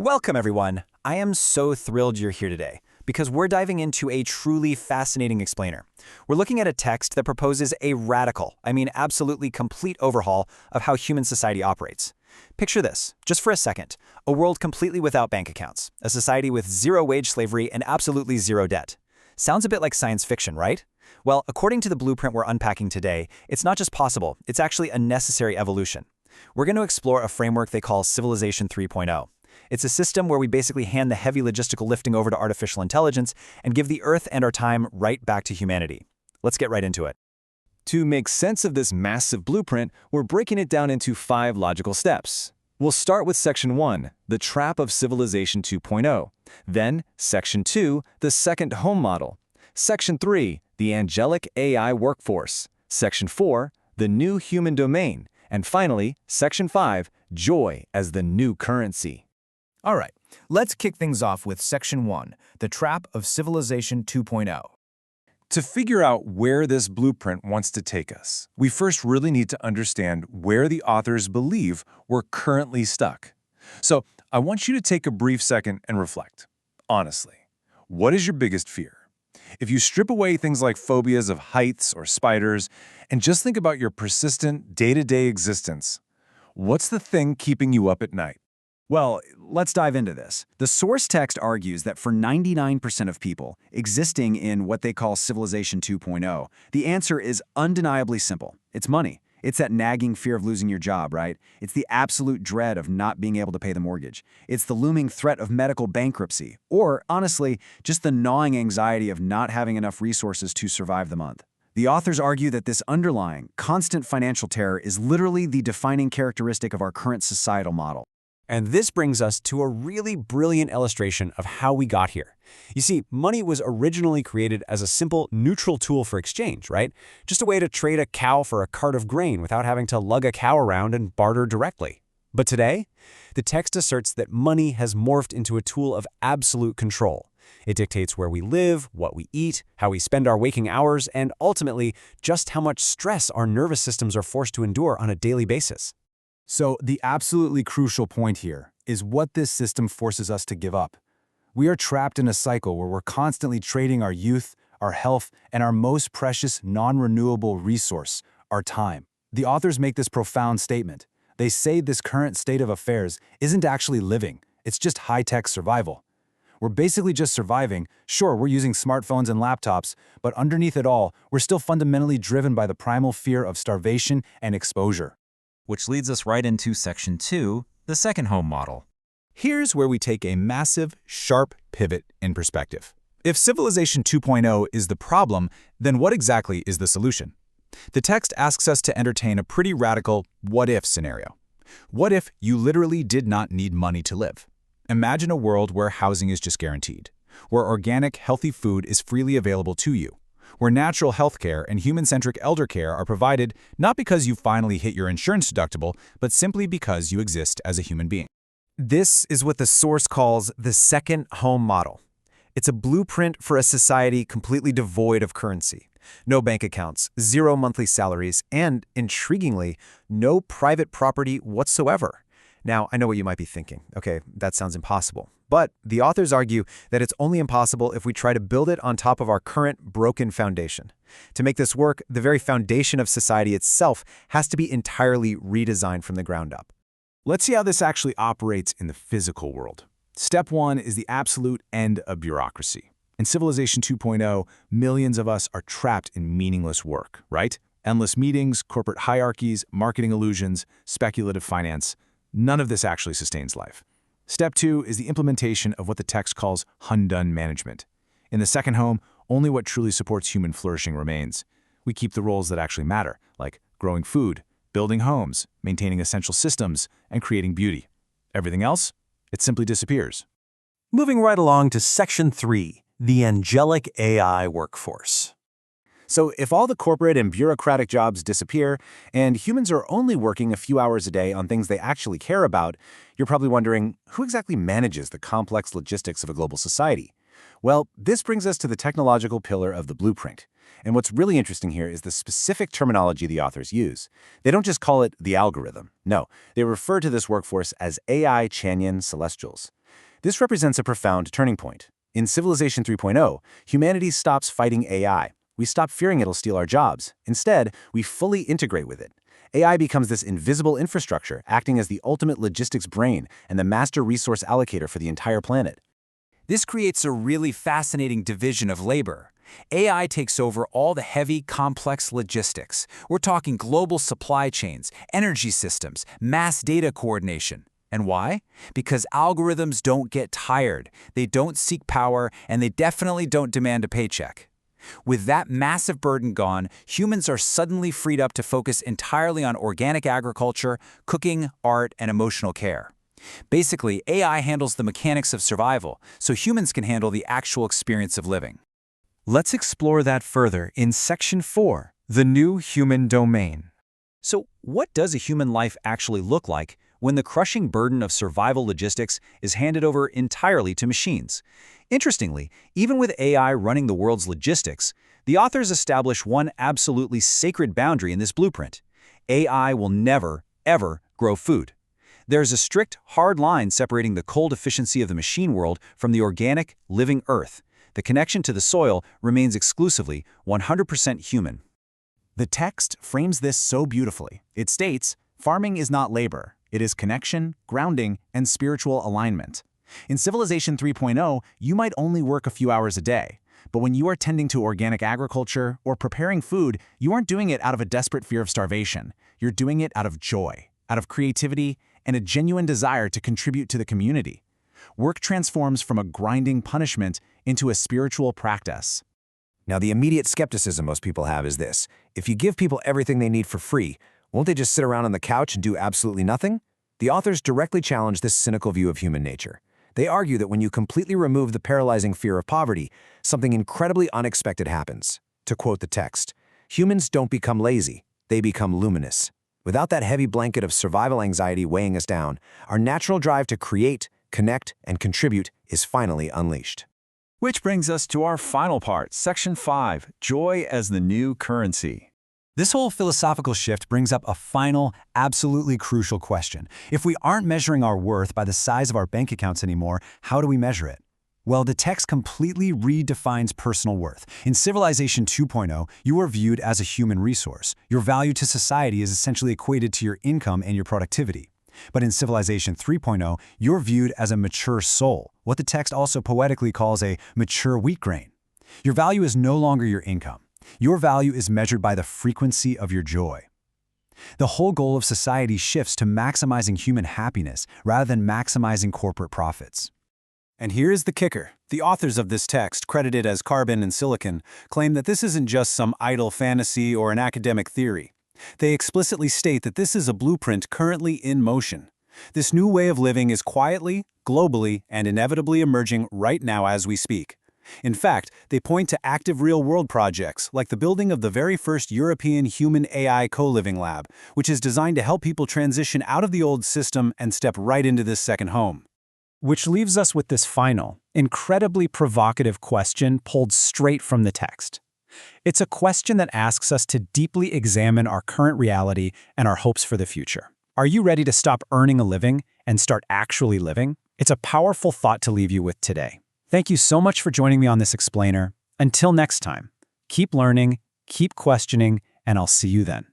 Welcome, everyone. I am so thrilled you're here today because we're diving into a truly fascinating explainer. We're looking at a text that proposes a radical, absolutely complete overhaul of how human society operates. Picture this, just for a second, a world completely without bank accounts, a society with zero wage slavery and absolutely zero debt. Sounds a bit like science fiction, right? Well, according to the blueprint we're unpacking today, it's not just possible, it's actually a necessary evolution. We're going to explore a framework they call Civilization 3.0. It's a system where we basically hand the heavy logistical lifting over to artificial intelligence and give the Earth and our time right back to humanity. Let's get right into it. To make sense of this massive blueprint, we're breaking it down into 5 logical steps. We'll start with Section 1, the trap of Civilization 2.0. Then, Section 2, the second home model. Section 3, the angelic AI workforce. Section 4, the new human domain. And finally, Section 5, joy as the new currency. All right, let's kick things off with Section 1, the trap of Civilization 2.0. To figure out where this blueprint wants to take us, we first really need to understand where the authors believe we're currently stuck. So I want you to take a brief second and reflect. Honestly, what is your biggest fear? If you strip away things like phobias of heights or spiders and just think about your persistent day-to-day existence, what's the thing keeping you up at night? Well, let's dive into this. The source text argues that for 99% of people existing in what they call Civilization 2.0, the answer is undeniably simple. It's money. It's that nagging fear of losing your job, right? It's the absolute dread of not being able to pay the mortgage. It's the looming threat of medical bankruptcy. Or, honestly, just the gnawing anxiety of not having enough resources to survive the month. The authors argue that this underlying, constant financial terror is literally the defining characteristic of our current societal model. And this brings us to a really brilliant illustration of how we got here. You see, money was originally created as a simple, neutral tool for exchange, right? Just a way to trade a cow for a cart of grain without having to lug a cow around and barter directly. But today, the text asserts that money has morphed into a tool of absolute control. It dictates where we live, what we eat, how we spend our waking hours, and ultimately, just how much stress our nervous systems are forced to endure on a daily basis. So the absolutely crucial point here is what this system forces us to give up. We are trapped in a cycle where we're constantly trading our youth, our health, and our most precious non-renewable resource, our time. The authors make this profound statement. They say this current state of affairs isn't actually living, it's just high-tech survival. We're basically just surviving. Sure, we're using smartphones and laptops, but underneath it all, we're still fundamentally driven by the primal fear of starvation and exposure. Which leads us right into Section 2, the second home model. Here's where we take a massive, sharp pivot in perspective. If Civilization 2.0 is the problem, then what exactly is the solution? The text asks us to entertain a pretty radical what-if scenario. What if you literally did not need money to live? Imagine a world where housing is just guaranteed, where organic, healthy food is freely available to you, where natural healthcare and human-centric elder care are provided not because you finally hit your insurance deductible, but simply because you exist as a human being. This is what the source calls the second home model. It's a blueprint for a society completely devoid of currency. No bank accounts, zero monthly salaries, and, intriguingly, no private property whatsoever. Now, I know what you might be thinking. Okay, that sounds impossible. But the authors argue that it's only impossible if we try to build it on top of our current broken foundation. To make this work, the very foundation of society itself has to be entirely redesigned from the ground up. Let's see how this actually operates in the physical world. Step 1 is the absolute end of bureaucracy. In Civilization 2.0, millions of us are trapped in meaningless work, right? Endless meetings, corporate hierarchies, marketing illusions, speculative finance. None of this actually sustains life. Step 2 is the implementation of what the text calls Hundun management. In the second home, only what truly supports human flourishing remains. We keep the roles that actually matter, like growing food, building homes, maintaining essential systems, and creating beauty. Everything else? It simply disappears. Moving right along to Section 3, the angelic AI workforce. So if all the corporate and bureaucratic jobs disappear, and humans are only working a few hours a day on things they actually care about, you're probably wondering, who exactly manages the complex logistics of a global society? Well, this brings us to the technological pillar of the blueprint. And what's really interesting here is the specific terminology the authors use. They don't just call it the algorithm. No, they refer to this workforce as AI Chanyan Celestials. This represents a profound turning point. In Civilization 3.0, humanity stops fighting AI. We stop fearing it'll steal our jobs. Instead, we fully integrate with it. AI becomes this invisible infrastructure, acting as the ultimate logistics brain and the master resource allocator for the entire planet. This creates a really fascinating division of labor. AI takes over all the heavy, complex logistics. We're talking global supply chains, energy systems, mass data coordination. And why? Because algorithms don't get tired, they don't seek power, and they definitely don't demand a paycheck. With that massive burden gone, humans are suddenly freed up to focus entirely on organic agriculture, cooking, art, and emotional care. Basically, AI handles the mechanics of survival, so humans can handle the actual experience of living. Let's explore that further in Section 4, the new human domain. So, what does a human life actually look like when the crushing burden of survival logistics is handed over entirely to machines? Interestingly, even with AI running the world's logistics, the authors establish one absolutely sacred boundary in this blueprint. AI will never, ever grow food. There's a strict, hard line separating the cold efficiency of the machine world from the organic, living Earth. The connection to the soil remains exclusively 100% human. The text frames this so beautifully. It states, farming is not labor. It is connection, grounding, and spiritual alignment. In Civilization 3.0, you might only work a few hours a day. But when you are tending to organic agriculture or preparing food, you aren't doing it out of a desperate fear of starvation. You're doing it out of joy, out of creativity, and a genuine desire to contribute to the community. Work transforms from a grinding punishment into a spiritual practice. Now, the immediate skepticism most people have is this. If you give people everything they need for free, won't they just sit around on the couch and do absolutely nothing? The authors directly challenge this cynical view of human nature. They argue that when you completely remove the paralyzing fear of poverty, something incredibly unexpected happens. To quote the text, humans don't become lazy, they become luminous. Without that heavy blanket of survival anxiety weighing us down, our natural drive to create, connect, and contribute is finally unleashed. Which brings us to our final part, Section 5, Joy as the New Currency. This whole philosophical shift brings up a final, absolutely crucial question. If we aren't measuring our worth by the size of our bank accounts anymore, how do we measure it? Well, the text completely redefines personal worth. In Civilization 2.0, you are viewed as a human resource. Your value to society is essentially equated to your income and your productivity. But in Civilization 3.0, you're viewed as a mature soul, what the text also poetically calls a mature wheat grain. Your value is no longer your income. Your value is measured by the frequency of your joy. The whole goal of society shifts to maximizing human happiness rather than maximizing corporate profits. And here's the kicker. The authors of this text, credited as Carbon and Silicon, claim that this isn't just some idle fantasy or an academic theory. They explicitly state that this is a blueprint currently in motion. This new way of living is quietly, globally, and inevitably emerging right now as we speak. In fact, they point to active real-world projects like the building of the very first European human AI co-living lab, which is designed to help people transition out of the old system and step right into this second home. Which leaves us with this final, incredibly provocative question pulled straight from the text. It's a question that asks us to deeply examine our current reality and our hopes for the future. Are you ready to stop earning a living and start actually living? It's a powerful thought to leave you with today. Thank you so much for joining me on this explainer. Until next time, keep learning, keep questioning, and I'll see you then.